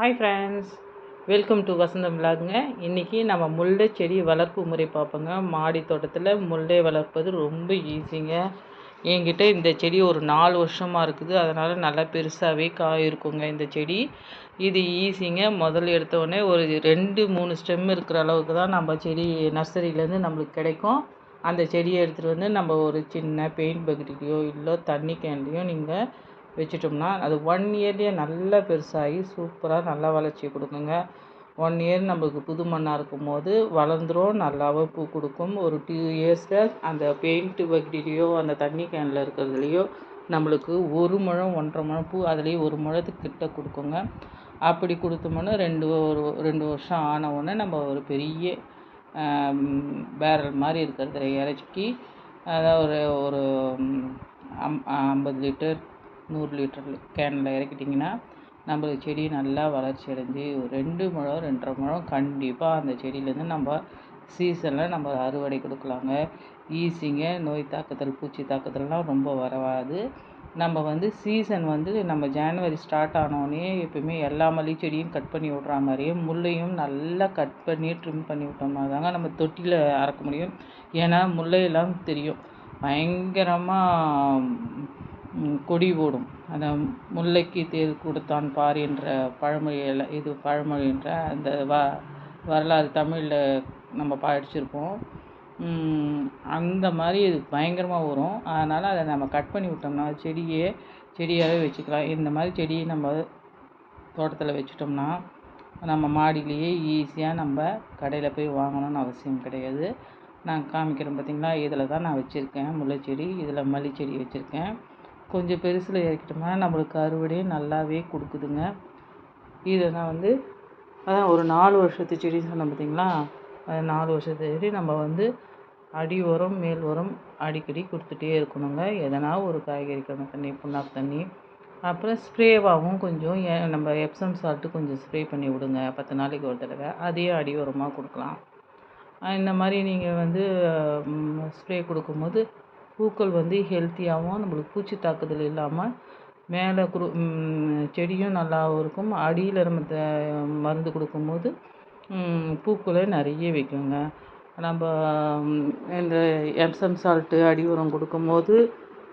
Hi friends, welcome to வசந்தம் விலாகுங்க. இன்றைக்கி நம்ம முல்லை செடி வளர்ப்பு முறை பார்ப்போங்க. மாடி தோட்டத்தில் முல்லை வளர்ப்பது ரொம்ப ஈஸிங்க. என்கிட்ட இந்த செடி ஒரு 4 வருஷமாக இருக்குது. அதனால் நல்லா பெருசாகவே காய் இருக்குங்க இந்த செடி. இது ஈஸிங்க. முதல்ல எடுத்தோடனே ஒரு 2-3 ஸ்டெம் இருக்கிற அளவுக்கு தான் நம்ம செடி நர்சரியிலேருந்து நம்மளுக்கு கிடைக்கும். அந்த செடியை எடுத்துகிட்டு வந்து நம்ம ஒரு சின்ன பெயிண்ட் பக்கெட்லேயோ இல்லை தண்ணி கேன்லேயோ நீங்கள் வச்சிட்டோம்னா அது 1 இயர்லேயே நல்லா பெருசாகி சூப்பராக நல்லா வளர்ச்சி கொடுக்குங்க. 1 இயர் நம்மளுக்கு புது மண்ணாக இருக்கும் போது வளர்ந்துடும், நல்லாவே பூ கொடுக்கும். ஒரு 2 இயர்ஸில் அந்த பெயிண்ட்டு பக்கெட்லேயோ அந்த தண்ணி கேனில் இருக்கிறதுலையோ நம்மளுக்கு 1 முழம் 1.5 முழம் பூ அதுலேயே 1 முழத்துக்கு கிட்ட கொடுக்குங்க. அப்படி கொடுத்தோம்னா 2 வருஷம் ஆன உடனே நம்ம ஒரு பெரிய பேரல் மாதிரி இருக்கிறத இறக்கி அதாவது ஒரு 50 லிட்டர் 100 லிட்டர் கேனில் இறக்கிட்டிங்கன்னா நம்மளுக்கு செடி நல்லா வளர்ச்சி அடைஞ்சி 2 முழம் 2.5 முழம் கண்டிப்பாக அந்த செடியிலேருந்து நம்ம சீசனில் நம்ம அறுவடை கொடுக்கலாங்க. ஈஸிங்க. நோய் தாக்குதல் பூச்சி தாக்குதல்லாம் ரொம்ப வரவாது. நம்ம சீசன் நம்ம ஜனவரி ஸ்டார்ட் ஆனோடனே எப்போயுமே எல்லா மல்லி செடியும் கட் பண்ணி விட்ற மாதிரியே முல்லையும் நல்லா கட் பண்ணி ட்ரிம் பண்ணி விட்டோம்னா தாங்க நம்ம தொட்டியில் அறக்க முடியும். ஏன்னா முல்லையெல்லாம் தெரியும் பயங்கரமாக கொடி போடும். அந்த முல்லைக்கு தேர் கொடுத்தான் பார் என்ற பழமொழியில் இது பழமொழி என்ற அந்த வரலாறு தமிழில் நம்ம படிச்சிருப்போம். அந்த மாதிரி இது பயங்கரமாக வரும். அதனால் அதை நம்ம கட் பண்ணி விட்டோம்னா செடியாகவே வச்சுக்கலாம். இந்த மாதிரி செடியை நம்ம தோட்டத்தில் வச்சுட்டோம்னா நம்ம மாடியிலேயே ஈஸியாக நம்ம கடையில் போய் வாங்கணும்னு அவசியம் கிடையாது. நான் காமிக்கிறேன் பார்த்திங்களா, இதில் தான் நான் வச்சுருக்கேன் முல்லை செடி. இதில் மல்லி செடி வச்சுருக்கேன். கொஞ்சம் பெருசில் இறக்கிட்டோம்னா நம்மளுக்கு அறுவடையே நல்லாவே கொடுக்குதுங்க. இதை நான் அதான் ஒரு 4 வருஷத்து செடி சொன்னேன் பார்த்திங்களா, அது 4 வருஷத்து செடி நம்ம அடி உரம் மேல் உரம் அடிக்கடி கொடுத்துட்டே இருக்கணுங்க. எதனா ஒரு காய்கறி தண்ணி புண்ணாக்கு தண்ணி அப்புறம் ஸ்ப்ரேவாகவும் கொஞ்சம் நம்ம எப்சம் சால்ட்டு கொஞ்சம் ஸ்ப்ரே பண்ணி விடுங்க 10 நாளைக்கு ஒரு தடவை. அதையும் அடி உரமாக கொடுக்கலாம். இந்த மாதிரி நீங்கள் ஸ்ப்ரே கொடுக்கும்போது பூக்கள் ஹெல்த்தியாகவும் நம்மளுக்கு பூச்சி தாக்குதல் இல்லாமல் மேலே செடியும் நல்லாவும் இருக்கும். அடியில் நம்ம மருந்து கொடுக்கும்போது பூக்களை நிறைய வைக்குங்க. நம்ம இந்த எப்சம் சால்ட்டு அடி உரம் கொடுக்கும்போது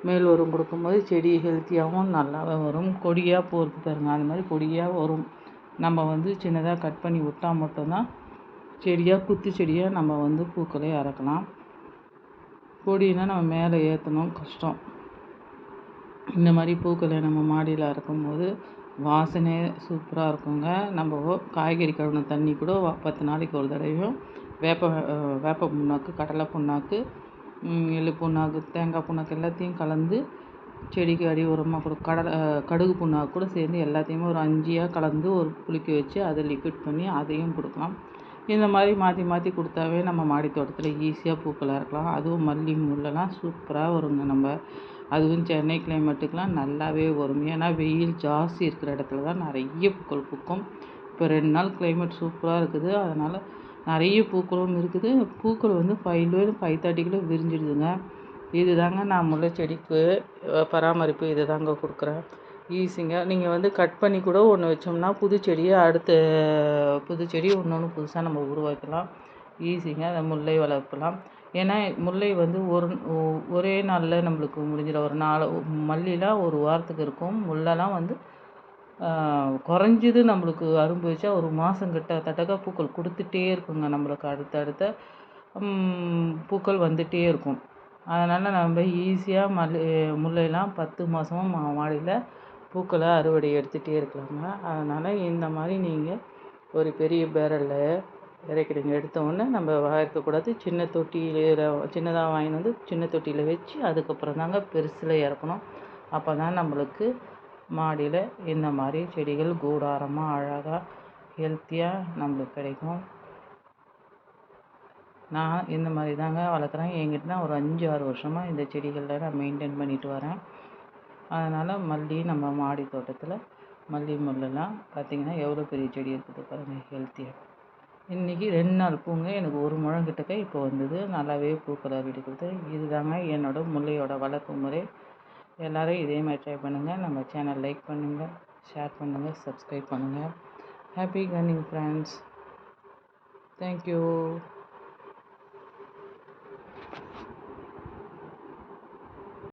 மேல் உரம் கொடுக்கும்போது செடி ஹெல்த்தியாகவும் நல்லாவே வரும். கொடியாக போகிறது பாருங்கள், அந்த மாதிரி கொடியாக வரும். நம்ம சின்னதாக கட் பண்ணி விட்டால் மட்டும்தான் செடியாக குத்து செடியாக நம்ம பூக்களை அறக்கலாம். கொடினா நம்ம மேலே ஏற்றணும் கஷ்டம். இந்த மாதிரி பூக்களை நம்ம மாடியில் அறுக்கும்போது வாசனை சூப்பராக இருக்குங்க. நம்ம காய்கறி கழுவின தண்ணி கூட 10 நாளைக்கு ஒரு தடவையும் வேப்ப புண்ணாக்கு, கடலை புண்ணாக்கு, எள்ளு புண்ணாக்கு, தேங்காய் புண்ணாக்கு எல்லாத்தையும் கலந்து செடிக்கு அடி உரமாக கடுகு புண்ணாக்கு கூட சேர்ந்து எல்லாத்தையுமே ஒரு 5 கலந்து ஒரு புளிக்க வச்சு அதை லிக்விட் பண்ணி அதையும் கொடுக்கலாம். இந்த மாதிரி மாற்றி மாற்றி கொடுத்தாவே நம்ம மாடி தோட்டத்தில் ஈஸியாக பூக்களை அறுக்கலாம். அதுவும் மல்லி முல்லெல்லாம் சூப்பராக வருங்க. அதுவும் சென்னை கிளைமேட்டுக்கெலாம் நல்லாவே வரும். ஏன்னா வெயில் ஜாஸ்தி இருக்கிற இடத்துல தான் நிறைய பூக்கள் பூக்கும். இப்போ 2 நாள் கிளைமேட் சூப்பராக இருக்குது. அதனால் நிறைய பூக்களும் இருக்குது. பூக்கள் 5:30 விரிஞ்சிடுதுங்க. இது தாங்க நான் முல்லை செடிக்கு பராமரிப்பு இது தாங்க கொடுக்குறேன். ஈஸிங்க. நீங்கள் கட் பண்ணி கூட ஒன்று வச்சோம்னா புது செடி ஒன்று புதுசாக நம்ம உருவாக்கலாம். ஈஸிங்க. அதை முல்லை வளர்க்கலாம். ஏன்னா முல்லை ஒரே நாளில் நம்மளுக்கு முடிஞ்சிடும். ஒரு 4 மல்லிலாம் ஒரு வாரத்துக்கு இருக்கும். முல்லெல்லாம் குறைஞ்சது நம்மளுக்கு அரும்பு வச்சா ஒரு மாதம் கிட்டத்தட்ட பூக்கள் கொடுத்துட்டே இருக்குங்க. நம்மளுக்கு அடுத்தடுத்த பூக்கள் வந்துகிட்டே இருக்கும். அதனால் நம்ம ஈஸியாக முல்லைலாம் 10 மாதமும் மாடியில் பூக்களை அறுவடை எடுத்துகிட்டே இருக்கலாங்க. அதனால் இந்த மாதிரி நீங்கள் ஒரு பெரிய பேரலில் இறக்கிடுங்க. எடுத்தோடனே நம்ம இருக்கக்கூடாது. சின்ன தொட்டியில் சின்னதாக வாங்கிட்டு சின்ன தொட்டியில் வச்சு அதுக்கப்புறம் தாங்க பெருசில் இறக்கணும். அப்போ தான் நம்மளுக்கு மாடியில் இந்த மாதிரி செடிகள் கூடாரமாக அழகாக ஹெல்த்தியாக நம்மளுக்கு கிடைக்கும். நான் இந்த மாதிரி தாங்க வளர்க்குறேன். என்கிட்ட ஒரு 5-6 வருஷமாக இந்த செடிகளில் நான் மெயின்டைன் பண்ணிட்டு வரேன். அதனால் மல்லி நம்ம மாடி தோட்டத்தில் மல்லி முல்லெல்லாம் பார்த்திங்கன்னா எவ்வளோ பெரிய செடி இருக்குது பாருங்கள் ஹெல்த்தியாக. இன்றைக்கி 2 நாள் பூங்க எனக்கு 1 முழம் கிட்டக்க இப்போ வந்தது. நல்லாவே பூக்களை விட்டு கொடுத்து. இது தாங்க என்னோடய முல்லையோட வளர்ப்பு முறை. எல்லோரும் இதே மாதிரி ட்ரை பண்ணுங்கள். நம்ம சேனல் லைக் பண்ணுங்கள், ஷேர் பண்ணுங்கள், சப்ஸ்கிரைப் பண்ணுங்கள். Happy gardening friends. தேங்க்யூ.